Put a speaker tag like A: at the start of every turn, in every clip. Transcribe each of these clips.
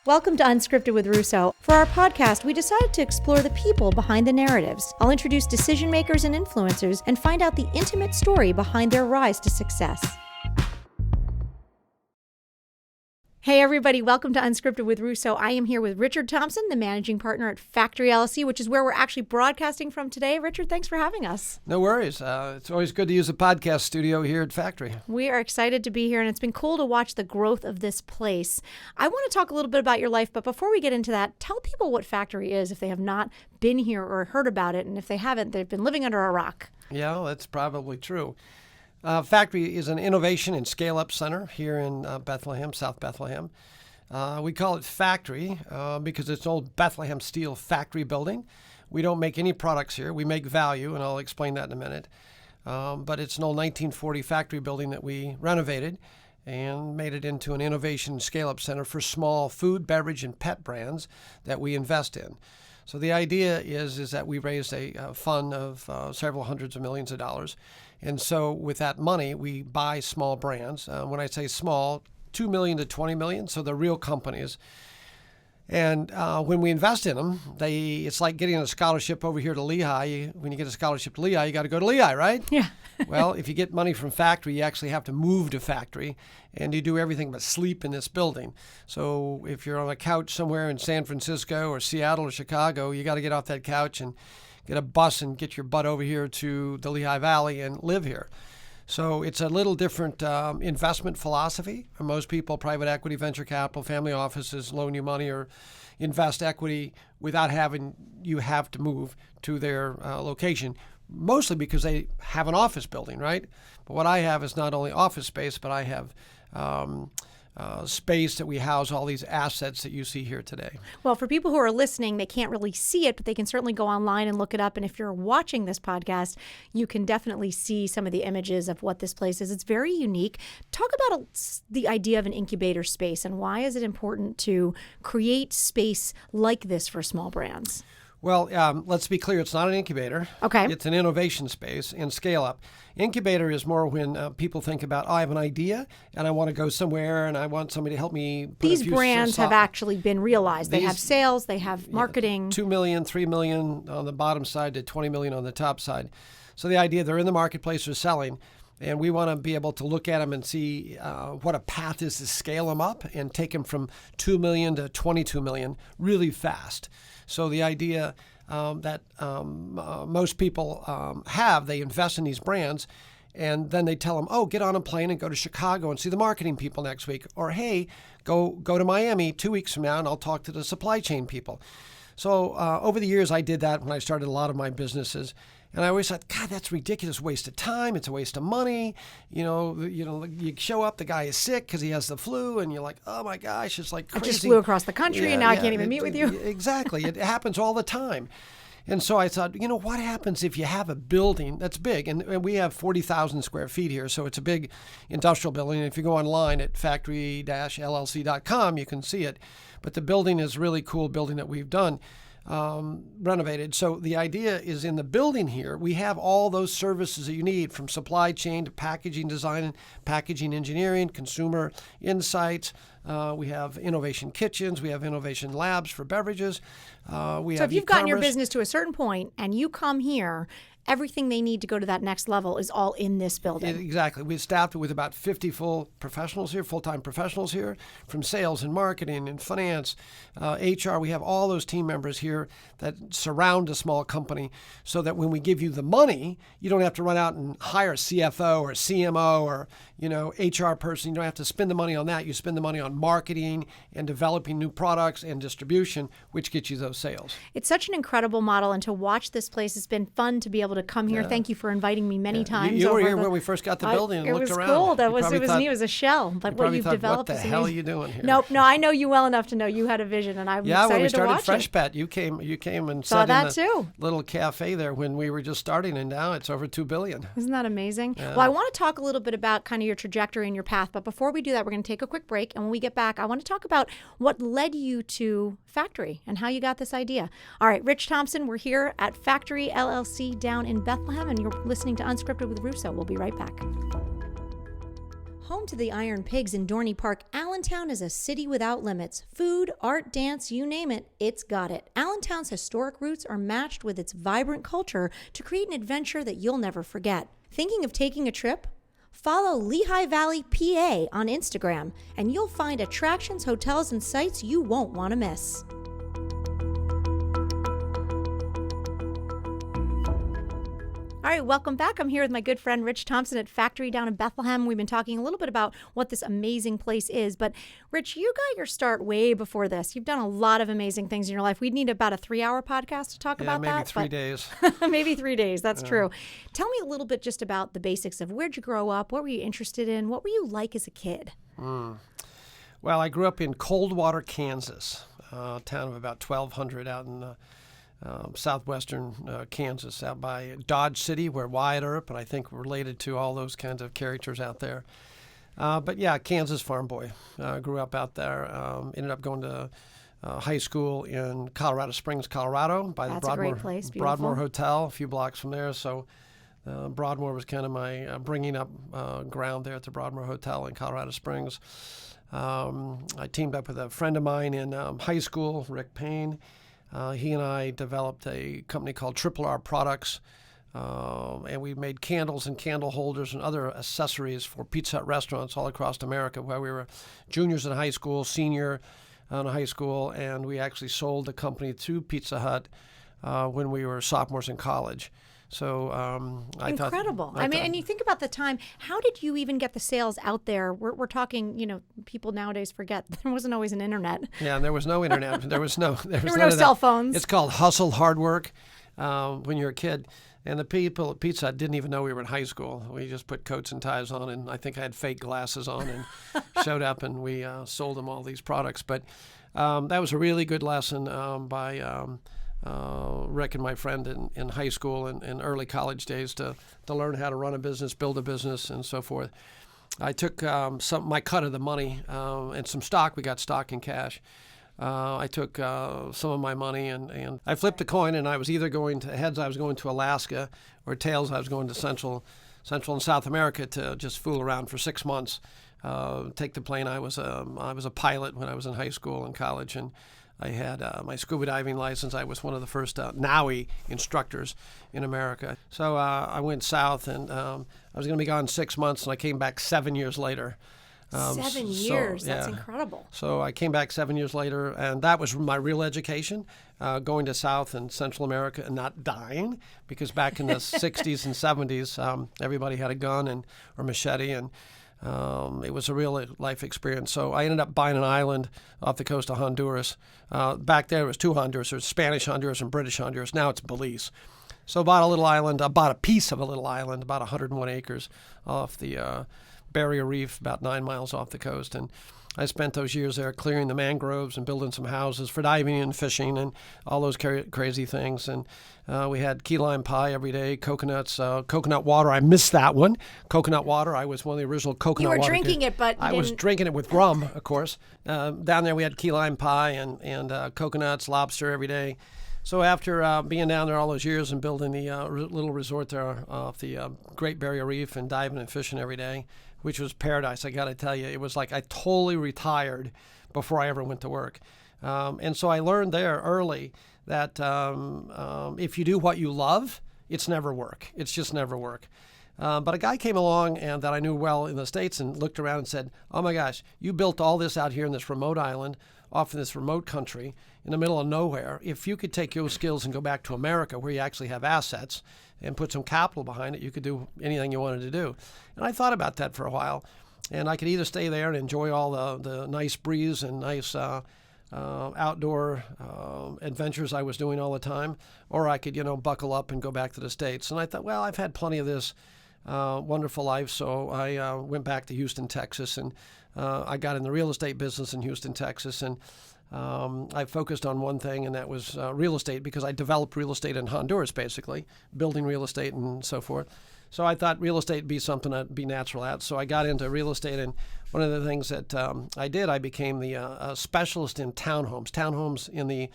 A: Welcome to Unscripted with Russo. For our podcast, we decided to explore the people behind the narratives. I'll introduce decision makers and influencers and find out the intimate story behind their rise to success. Hey everybody, welcome to Unscripted with Russo. I am here with Richard Thompson, the managing partner at Factory LLC, which is where we're actually broadcasting from today. Richard, thanks for having us.
B: No worries. It's always good to use a podcast studio here at Factory.
A: We are excited to be here, and it's been cool to watch the growth of this place. I want to talk a little bit about your life, but before we get into that, tell people what Factory is if they have not been here or heard about it, and if they haven't, they've been living under a rock.
B: Yeah, that's probably true. Factory is an innovation and scale-up center here in Bethlehem, South Bethlehem. We call it Factory because it's an old Bethlehem steel factory building. We don't make any products here. We make value, and I'll explain that in a minute. But it's an old 1940 factory building that we renovated and made it into an innovation scale-up center for small food, beverage, and pet brands that we invest in. So the idea is that we raised a fund of several hundreds of millions of dollars. And so with that money, we buy small brands. When I say small, 2 million to 20 million, so they're real companies. And when we invest in them, it's like getting a scholarship over here to Lehigh. When you get a scholarship to Lehigh, you got to go to Lehigh, right?
A: Yeah.
B: Well, if you get money from Factory, you actually have to move to Factory, and you do everything but sleep in this building. So if you're on a couch somewhere in San Francisco or Seattle or Chicago, you got to get off that couch and get a bus and get your butt over here to the Lehigh Valley and live here. So it's a little different investment philosophy. For most people, private equity, venture capital, family offices loan you money or invest equity without having you have to move to their location, mostly because they have an office building, right? But what I have is not only office space, but I have space that we house all these assets that you see here today.
A: Well, for people who are listening, they can't really see it, but they can certainly go online and look it up. And if you're watching this podcast, you can definitely see some of the images of what this place is. It's very unique. Talk about the idea of an incubator space and why is it important to create space like this for small brands?
B: Well, let's be clear. It's not an incubator.
A: Okay.
B: It's an innovation space and scale up. Incubator is more when people think about, I have an idea and I want to go somewhere and I want somebody to help me.
A: These brands have actually been realized. They have sales, they have marketing.
B: 2 million, 3 million on the bottom side to 20 million on the top side. So the idea, they're in the marketplace, they're selling. And we want to be able to look at them and see what a path is to scale them up and take them from 2 million to 22 million really fast. So the idea that most people have, they invest in these brands and then they tell them, oh, get on a plane and go to Chicago and see the marketing people next week. Or, hey, go to Miami 2 weeks from now and I'll talk to the supply chain people. So over the years, I did that when I started a lot of my businesses. And I always thought, God, that's ridiculous waste of time. It's a waste of money. You show up, the guy is sick because he has the flu, and you're like, oh my gosh, it's like crazy.
A: I just flew across the country, and now I can't even meet with you.
B: Exactly. It happens all the time. And so I thought, what happens if you have a building that's big? And we have 40,000 square feet here, so it's a big industrial building. And if you go online at factory-llc.com, you can see it. But the building is a really cool building that we've done. Renovated. So the idea is in the building here, we have all those services that you need from supply chain to packaging design and packaging engineering, consumer insights. We have innovation kitchens. We have innovation labs for beverages. So
A: if you've gotten your business to a certain point and you come here, everything they need to go to that next level is all in this building.
B: Exactly. We've staffed it with about 50 full-time professionals here, from sales and marketing and finance, HR. We have all those team members here that surround a small company so that when we give you the money, you don't have to run out and hire a CFO or a CMO or HR person. You don't have to spend the money on that. You spend the money on marketing and developing new products and distribution, which gets you those sales.
A: It's such an incredible model, and to watch this place, it's been fun to be able to come here. Yeah. Thank you for inviting me many times.
B: You were here when we first got the building and looked around.
A: It was cool. It was neat. It was a shell. But what you've developed
B: is amazing. What the hell are you doing here?
A: Nope. No, I know you well enough to know you had a vision, and I'm excited to watch it.
B: Yeah, when we started Fresh Pet, you came and
A: saw
B: sat
A: that
B: in the
A: too.
B: Little cafe there when we were just starting, and now it's over $2 billion.
A: Isn't that amazing?
B: Yeah.
A: Well, I want to talk a little bit about kind of your trajectory and your path, but before we do that, we're going to take a quick break, and when we get back, I want to talk about what led you to Factory and how you got this idea. All right, Rich Thompson, we're here at Factory LLC down in Bethlehem, and you're listening to Unscripted with Russo. We'll be right back. Home to the Iron Pigs in Dorney Park, Allentown is a city without limits. Food, art, dance, you name it, it's got it. Allentown's historic roots are matched with its vibrant culture to create an adventure that you'll never forget. Thinking of taking a trip? Follow Lehigh Valley, PA on Instagram, and you'll find attractions, hotels, and sites you won't want to miss. All right, welcome back. I'm here with my good friend Rich Thompson at Factory down in Bethlehem. We've been talking a little bit about what this amazing place is. But Rich, you got your start way before this. You've done a lot of amazing things in your life. We'd need about a 3-hour podcast to talk about
B: maybe
A: that.
B: 3 days.
A: Maybe 3 days. That's true. Tell me a little bit just about the basics of where'd you grow up? What were you interested in? What were you like as a kid?
B: Well, I grew up in Coldwater, Kansas, a town of about 1,200 out in southwestern Kansas, out by Dodge City, where Wyatt Earp, and I think related to all those kinds of characters out there. But yeah, Kansas farm boy. Grew up out there. Ended up going to high school in Colorado Springs, Colorado, by
A: That's
B: the
A: a great place.
B: Broadmoor Hotel, a few blocks from there. So Broadmoor was kind of my bringing up ground there at the Broadmoor Hotel in Colorado Springs. I teamed up with a friend of mine in high school, Rick Payne. He and I developed a company called Triple R Products, and we made candles and candle holders and other accessories for Pizza Hut restaurants all across America while we were juniors in high school, senior in high school, and we actually sold the company to Pizza Hut when we were sophomores in college. So
A: Incredible. I mean, and you think about the time, how did you even get the sales out there? We're talking, people nowadays forget there wasn't always an internet.
B: Yeah, and there was no internet. There were
A: no cell phones.
B: It's called hustle, hard work when you're a kid. And the people at Pizza Hut didn't even know we were in high school. We just put coats and ties on, and I think I had fake glasses on and showed up, and we sold them all these products. But that was a really good lesson by Rick and my friend in high school and early college days to learn how to run a business, build a business, and so forth. I took my cut of the money and some stock. We got stock and cash. I took some of my money and I flipped a coin, and I was either going to heads, I was going to Alaska, or tails, I was going to Central and South America to just fool around for 6 months. Take the plane. I was a pilot when I was in high school and college, and I had my scuba diving license. I was one of the first NAUI instructors in America. So I went south, and I was going to be gone 6 months, and I came back 7 years later.
A: 7 years? That's incredible.
B: So I came back 7 years later, and that was my real education, going to South and Central America and not dying, because back in the 60s and 70s, everybody had a gun or machete, and it was a real life experience. So I ended up buying an island off the coast of Honduras. Back there, it was two Honduras. There was Spanish Honduras and British Honduras. Now it's Belize. So bought a piece of a little island, about 101 acres off the Barrier Reef, about 9 miles off the coast. And I spent those years there clearing the mangroves and building some houses for diving and fishing and all those crazy things. And we had key lime pie every day, coconuts, coconut water. I missed that one. Coconut water. I was one of the original coconut water.
A: You were drinking it, but
B: I was drinking it with rum, of course. Down there we had key lime pie and coconuts, lobster every day. So after being down there all those years and building the little resort there off the Great Barrier Reef and diving and fishing every day, which was paradise, I got to tell you. It was like I totally retired before I ever went to work. And so I learned there early that if you do what you love, it's never work. It's just never work. But a guy came along and that I knew well in the States and looked around and said, oh my gosh, you built all this out here in this remote island, off in this remote country, in the middle of nowhere. If you could take your skills and go back to America where you actually have assets and put some capital behind it, you could do anything you wanted to do. And I thought about that for a while. And I could either stay there and enjoy all the nice breeze and nice outdoor adventures I was doing all the time, or I could, buckle up and go back to the States. And I thought, well, I've had plenty of this wonderful life, so I went back to Houston, Texas, and I got in the real estate business in Houston, Texas, and I focused on one thing, and that was real estate, because I developed real estate in Honduras, basically, building real estate and so forth. So I thought real estate would be something I'd be natural at. So I got into real estate, and one of the things that I did, I became the specialist in townhomes. Townhomes in the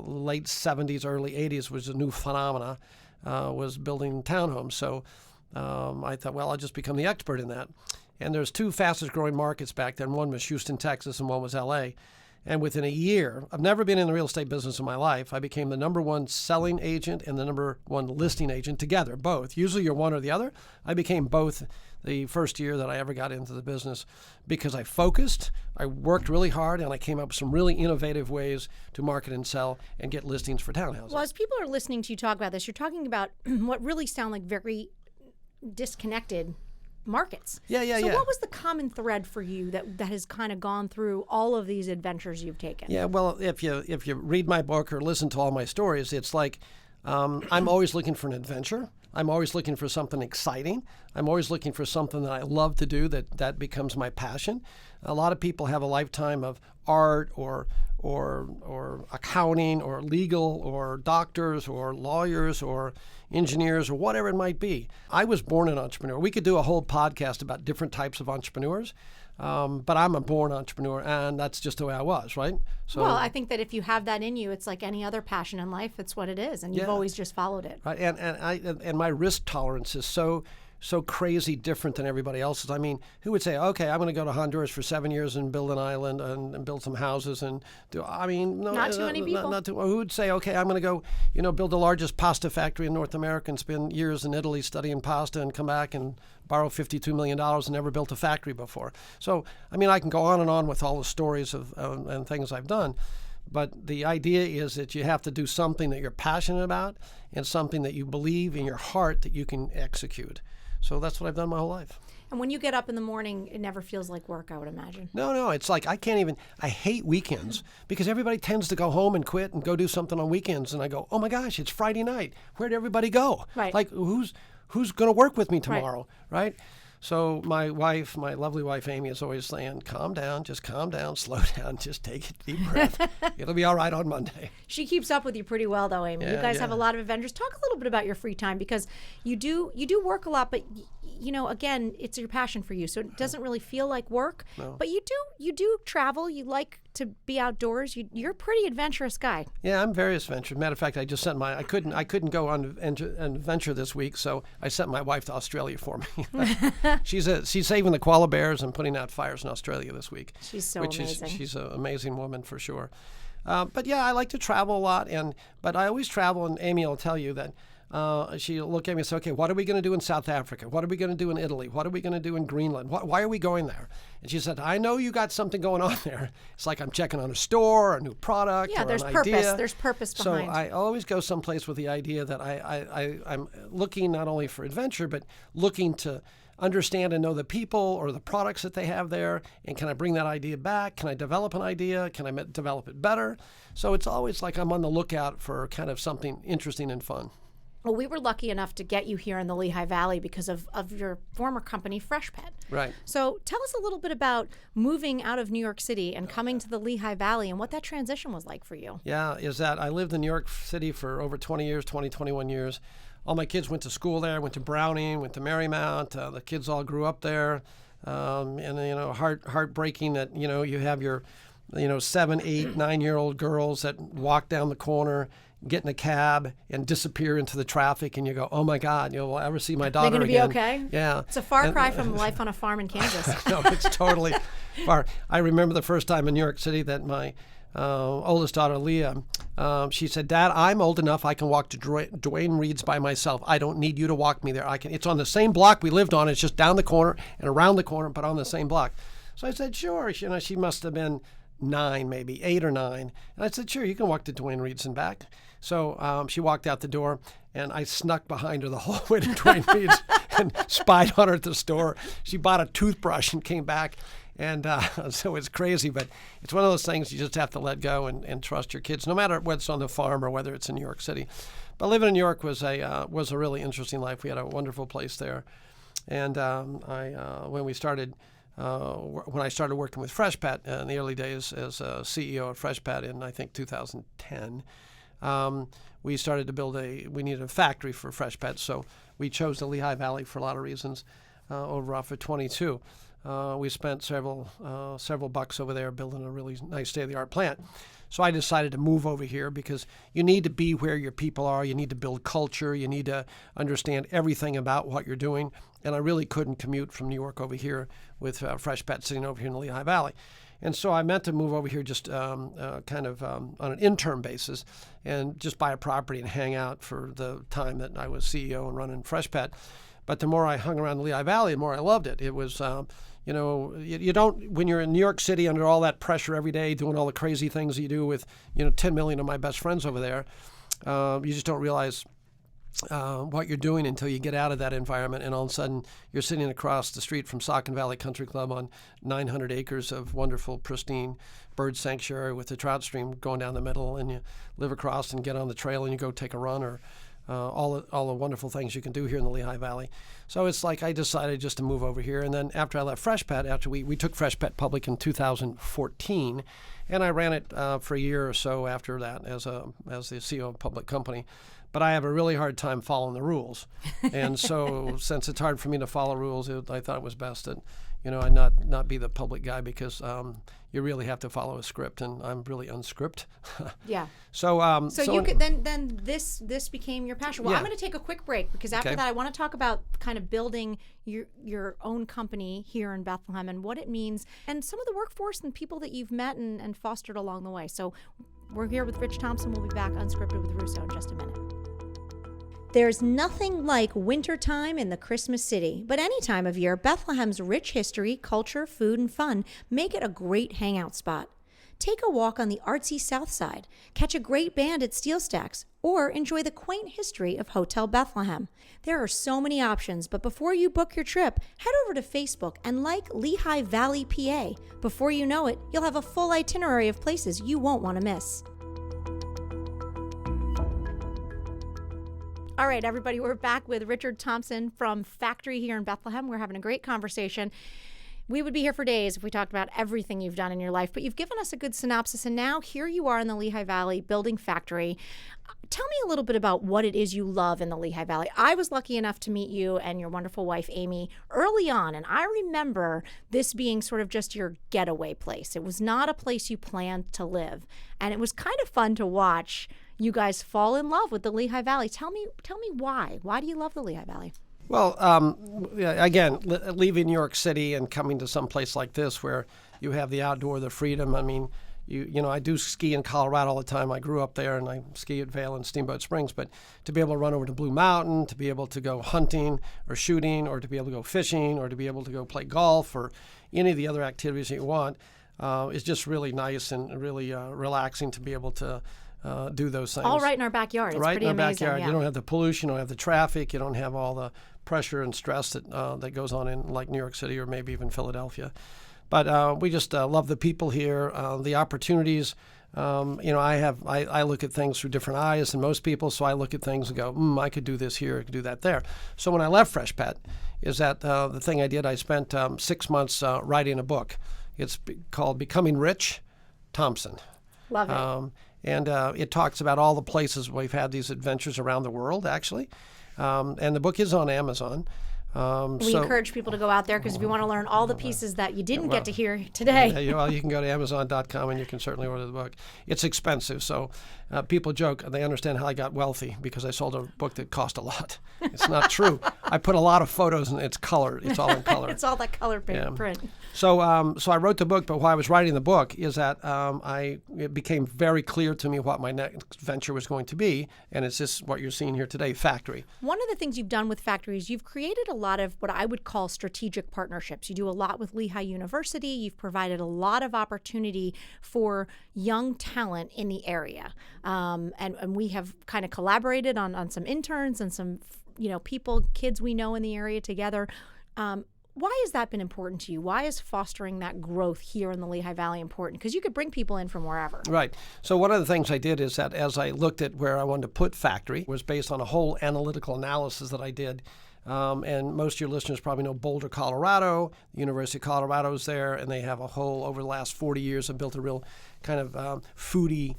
B: late 70s, early 80s was a new phenomena, was building townhomes. So I thought, well, I'll just become the expert in that. And there's two fastest growing markets back then. One was Houston, Texas, and one was LA. And within a year, I've never been in the real estate business in my life. I became the number one selling agent and the number one listing agent together, both. Usually you're one or the other. I became both the first year that I ever got into the business because I focused, I worked really hard, and I came up with some really innovative ways to market and sell and get listings for townhouses.
A: Well, as people are listening to you talk about this, you're talking about what really sound like very disconnected markets.
B: So
A: what was the common thread for you that has kind of gone through all of these adventures you've taken?
B: Yeah, well, if you read my book or listen to all my stories, it's like I'm always looking for an adventure. I'm always looking for something exciting. I'm always looking for something that I love to do that becomes my passion. A lot of people have a lifetime of art or accounting or legal or doctors or lawyers or engineers or whatever it might be. I was born an entrepreneur. We could do a whole podcast about different types of entrepreneurs, but I'm a born entrepreneur, and that's just the way I was, right? So,
A: well, I think that if you have that in you, it's like any other passion in life. It's what it is, and you've always just followed it.
B: Right, and my risk tolerance is so crazy different than everybody else's. I mean, who would say, okay, I'm going to go to Honduras for 7 years and build an island and build some houses and do? I mean, no,
A: not too many people.
B: Who would say, okay, I'm going to go, build the largest pasta factory in North America and spend years in Italy studying pasta and come back and borrow $52 million and never built a factory before. So, I mean, I can go on and on with all the stories of and things I've done. But the idea is that you have to do something that you're passionate about and something that you believe in your heart that you can execute. So that's what I've done my whole life.
A: And when you get up in the morning, it never feels like work, I would imagine.
B: No, it's like I hate weekends because everybody tends to go home and quit and go do something on weekends. And I go, oh my gosh, it's Friday night. Where'd everybody go?
A: Right.
B: Like who's going to work with me tomorrow, right? So my lovely wife, Amy, is always saying, calm down, slow down, just take a deep breath. It'll be all right on Monday.
A: She keeps up with you pretty well, though, Amy. You guys have a lot of adventures. Talk a little bit about your free time because you do work a lot, but again, it's your passion for you, so it doesn't really feel like work.
B: No.
A: But you do travel. You like to be outdoors. You're a pretty adventurous guy.
B: Yeah, I'm very adventurous. Matter of fact, I just sent I couldn't go on an adventure this week, so I sent my wife to Australia for me. She's saving the koala bears and putting out fires in Australia this week.
A: She's amazing.
B: She's an amazing woman for sure. But yeah, I like to travel a lot, but I always travel, and Amy will tell you that. She'll look at me and say, okay, what are we going to do in South Africa? What are we going to do in Italy? What are we going to do in Greenland? Why are we going there? And she said, I know you got something going on there. It's like I'm checking on a store, a new product, or
A: there's
B: an
A: purpose.
B: idea.
A: There's purpose behind.
B: So I always go someplace with the idea that I'm looking not only for adventure, but looking to understand and know the people or the products that they have there. And can I bring that idea back? Can I develop an idea? Can I develop it better? So it's always like I'm on the lookout for kind of something interesting and fun.
A: Well, we were lucky enough to get you here in the Lehigh Valley because of your former company, Freshpet.
B: Right.
A: So tell us a little bit about moving out of New York City and coming to the Lehigh Valley and what that transition was like for you.
B: Yeah, is that I lived in New York City for over 21 years. All my kids went to school there, went to Browning, went to Marymount. The kids all grew up there. And, heartbreaking that, you have your, 7, 8, 9-year-old girls that walk down the corner, get in a cab and disappear into the traffic, and you go, oh my God, will I ever see my daughter
A: again? They're going to be okay?
B: Yeah.
A: It's a far cry from life on a farm in Kansas.
B: No, it's totally far. I remember the first time in New York City that my oldest daughter, Leah, she said, Dad, I'm old enough I can walk to Duane Reade's by myself. I don't need you to walk me there. It's on the same block we lived on. It's just down the corner and around the corner, but on the same block. So I said, sure. She must have been 9, maybe 8 or 9. And I said, sure, you can walk to Duane Reade's and back. So she walked out the door, and I snuck behind her the whole way to Duane Reade's and spied on her at the store. She bought a toothbrush and came back. And so it's crazy, but it's one of those things you just have to let go and trust your kids, no matter whether it's on the farm or whether it's in New York City. But living in New York was a really interesting life. We had a wonderful place there. And when I started working with Freshpet in the early days as CEO of Freshpet in, I think, 2010, we started to we needed a factory for Freshpet, so we chose the Lehigh Valley for a lot of reasons over off of 22. We spent several bucks over there building a really nice state-of-the-art plant. So I decided to move over here because you need to be where your people are. You need to build culture. You need to understand everything about what you're doing. and I really couldn't commute from New York over here with Freshpet sitting over here in the Lehigh Valley. And so I meant to move over here just on an interim basis and just buy a property and hang out for the time that I was CEO and running Freshpet. But the more I hung around the Lehigh Valley, the more I loved it. It was, you don't, when you're in New York City under all that pressure every day, doing all the crazy things you do with, 10 million of my best friends over there, you just don't realize what you're doing until you get out of that environment, and all of a sudden you're sitting across the street from Saucon Valley Country Club on 900 acres of wonderful, pristine bird sanctuary with the trout stream going down the middle, and you live across and get on the trail and you go take a run, or all the wonderful things you can do here in the Lehigh Valley. So it's like I decided just to move over here, and then after I left Freshpet, after we took Freshpet public in 2014, and I ran it for a year or so after that as the CEO of a public company. But I have a really hard time following the rules. And so since it's hard for me to follow rules, I thought it was best that, I not be the public guy, because you really have to follow a script, and I'm really unscript.
A: Yeah.
B: So
A: you could then this became your passion. Well,
B: Yeah.
A: I'm going to take a quick break, because after
B: Okay.
A: that I want to talk about kind of building your own company here in Bethlehem and what it means, and some of the workforce and people that you've met and fostered along the way. So we're here with Rich Thompson. We'll be back Unscripted with Russo in just a minute. There's nothing like wintertime in the Christmas city, but any time of year, Bethlehem's rich history, culture, food, and fun make it a great hangout spot. Take a walk on the artsy South Side, catch a great band at Steel Stacks, or enjoy the quaint history of Hotel Bethlehem. There are so many options, but before you book your trip, head over to Facebook and like Lehigh Valley, PA. Before you know it, you'll have a full itinerary of places you won't want to miss. All right, everybody, we're back with Richard Thompson from Factory here in Bethlehem. We're having a great conversation. We would be here for days if we talked about everything you've done in your life, but you've given us a good synopsis, and now here you are in the Lehigh Valley building Factory. Tell me a little bit about what it is you love in the Lehigh Valley. I was lucky enough to meet you and your wonderful wife, Amy, early on, and I remember this being sort of just your getaway place. It was not a place you planned to live, and it was kind of fun to watch you guys fall in love with the Lehigh Valley. Tell me why. Why do you love the Lehigh Valley?
B: Well, again, leaving New York City and coming to some place like this where you have the outdoor, the freedom. I mean, I do ski in Colorado all the time. I grew up there, and I ski at Vail and Steamboat Springs. But to be able to run over to Blue Mountain, to be able to go hunting or shooting, or to be able to go fishing, or to be able to go play golf, or any of the other activities that you want, is just really nice and really relaxing to be able to do those things.
A: All right in our backyard. It's
B: right
A: pretty
B: in our
A: amazing.
B: backyard.
A: Yeah.
B: You don't have the pollution, you don't have the traffic, you don't have all the pressure and stress that goes on in like New York City or maybe even Philadelphia. But we just love the people here, the opportunities. I look at things through different eyes than most people, so I look at things and go, I could do this here, I could do that there. So when I left Freshpet, is that the thing I did? I spent 6 months writing a book. It's called Becoming Rich, Thompson.
A: Love it.
B: And it talks about all the places we've had these adventures around the world, actually. And the book is on Amazon.
A: We encourage people to go out there, because if you want to learn all the pieces that you didn't get to hear today.
B: You can go to Amazon.com and you can certainly order the book. It's expensive, so people joke, they understand how I got wealthy because I sold a book that cost a lot. It's not true. I put a lot of photos and it's color. It's all in color.
A: It's all that color print.
B: So I wrote the book, but while I was writing the book is that it became very clear to me what my next venture was going to be, and it's just what you're seeing here today, Factory.
A: One of the things you've done with Factory is you've created a lot of what I would call strategic partnerships. You do a lot with Lehigh University. You've provided a lot of opportunity for young talent in the area. And we have kind of collaborated on some interns and some people, kids we know in the area together. Why has that been important to you? Why is fostering that growth here in the Lehigh Valley important? Because you could bring people in from wherever.
B: Right. So one of the things I did is that as I looked at where I wanted to put Factory was based on a whole analytical analysis that I did. And most of your listeners probably know Boulder, Colorado. The University of Colorado is there, and they have a whole, over the last 40 years, have built a real kind of foodie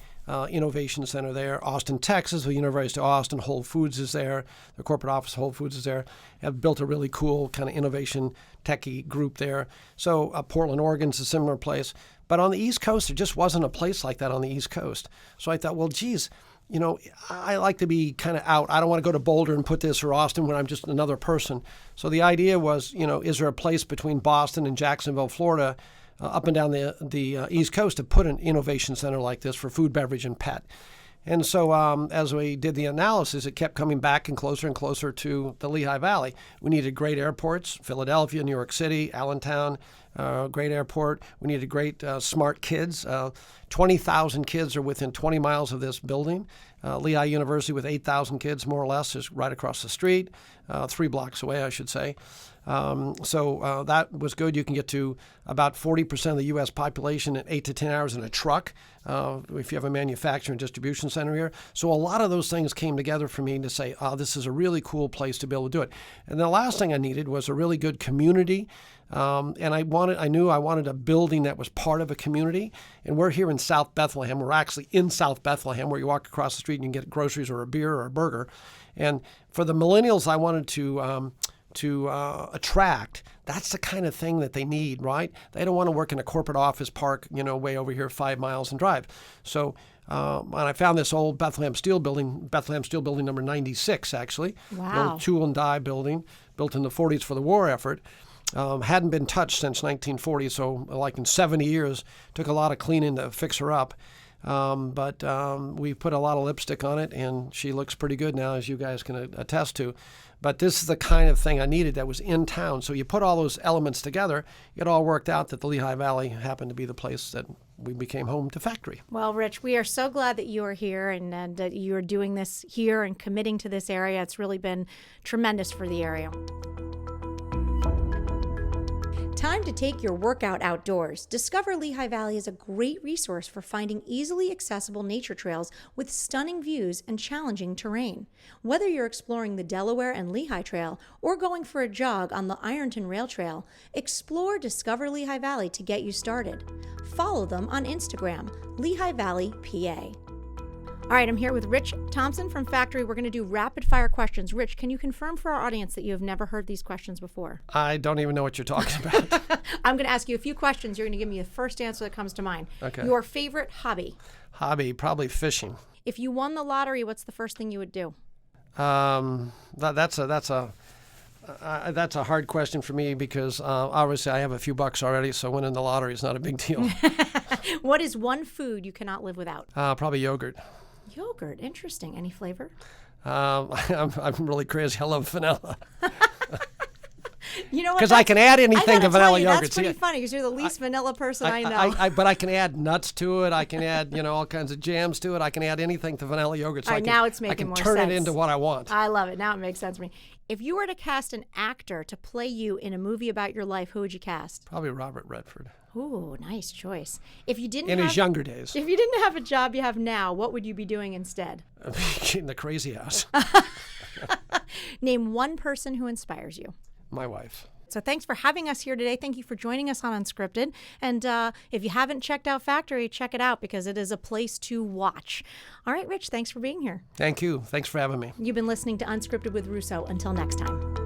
B: innovation center there. Austin, Texas, the University of Austin, Whole Foods is there. The corporate office of Whole Foods is there. Have built a really cool kind of innovation techie group there. So Portland, Oregon's a similar place. But on the East Coast, there just wasn't a place like that on the East Coast. So I thought, well, geez, I like to be kind of out. I don't want to go to Boulder and put this or Austin when I'm just another person. So the idea was, is there a place between Boston and Jacksonville, Florida, up and down the East Coast to put an innovation center like this for food, beverage, and pet? And so as we did the analysis, it kept coming back and closer to the Lehigh Valley. We needed great airports, Philadelphia, New York City, Allentown, great airport. We needed great smart kids. 20,000 kids are within 20 miles of this building. Lehigh University with 8,000 kids, more or less, is right across the street, 3 blocks away, I should say. So that was good. You can get to about 40% of the U.S. population in 8 to 10 hours in a truck if you have a manufacturing distribution center here. So a lot of those things came together for me to say, this is a really cool place to be able to do it. And the last thing I needed was a really good community. And I knew I wanted a building that was part of a community. And we're here in South Bethlehem. We're actually in South Bethlehem, where you walk across the street and you can get groceries or a beer or a burger. And for the millennials, I wanted to attract. That's the kind of thing that they need, right? They don't want to work in a corporate office park, way over here 5 miles and drive. So when I found this old Bethlehem Steel building number 96, actually,
A: wow.
B: old tool and die building built in the 40s for the war effort. Hadn't been touched since 1940, so like in 70 years, took a lot of cleaning to fix her up. But we put a lot of lipstick on it, and she looks pretty good now, as you guys can attest to. But this is the kind of thing I needed that was in town. So you put all those elements together, it all worked out that the Lehigh Valley happened to be the place that we became home to Factory.
A: Well, Rich, we are so glad that you are here and that you are doing this here and committing to this area. It's really been tremendous for the area. Time to take your workout outdoors. Discover Lehigh Valley is a great resource for finding easily accessible nature trails with stunning views and challenging terrain. Whether you're exploring the Delaware and Lehigh Trail or going for a jog on the Ironton Rail Trail, explore Discover Lehigh Valley to get you started. Follow them on Instagram, Lehigh Valley, PA. All right, I'm here with Rich Thompson from Factory. We're going to do rapid fire questions. Rich, can you confirm for our audience that you have never heard these questions before?
B: I don't even know what you're talking about.
A: I'm going to ask you a few questions. You're going to give me the first answer that comes to mind.
B: Okay.
A: Your favorite hobby?
B: Hobby, probably fishing.
A: If you won the lottery, what's the first thing you would do?
B: That's a hard question for me because obviously I have a few bucks already, so winning the lottery is not a big deal.
A: What is one food you cannot live without?
B: Probably yogurt.
A: Yogurt, interesting. Any flavor?
B: I'm really crazy. I love vanilla.
A: You know what?
B: Because I can add anything to vanilla yogurt.
A: That's pretty funny because you're the least vanilla person I know.
B: But I can add nuts to it. I can add all kinds of jams to it. I can add anything to vanilla yogurt. So
A: All right, now it's making more sense.
B: I can turn it into what I want.
A: I love it. Now it makes sense to me. If you were to cast an actor to play you in a movie about your life, who would you cast?
B: Probably Robert Redford.
A: Ooh, nice choice. If you didn't
B: in his younger days.
A: If you didn't have a job you have now, what would you be doing instead?
B: In the crazy house.
A: Name one person who inspires you.
B: My wife.
A: So thanks for having us here today. Thank you for joining us on Unscripted. And if you haven't checked out Factory, check it out because it is a place to watch. All right, Rich, thanks for being here.
B: Thank you. Thanks for having me.
A: You've been listening to Unscripted with Russo. Until next time.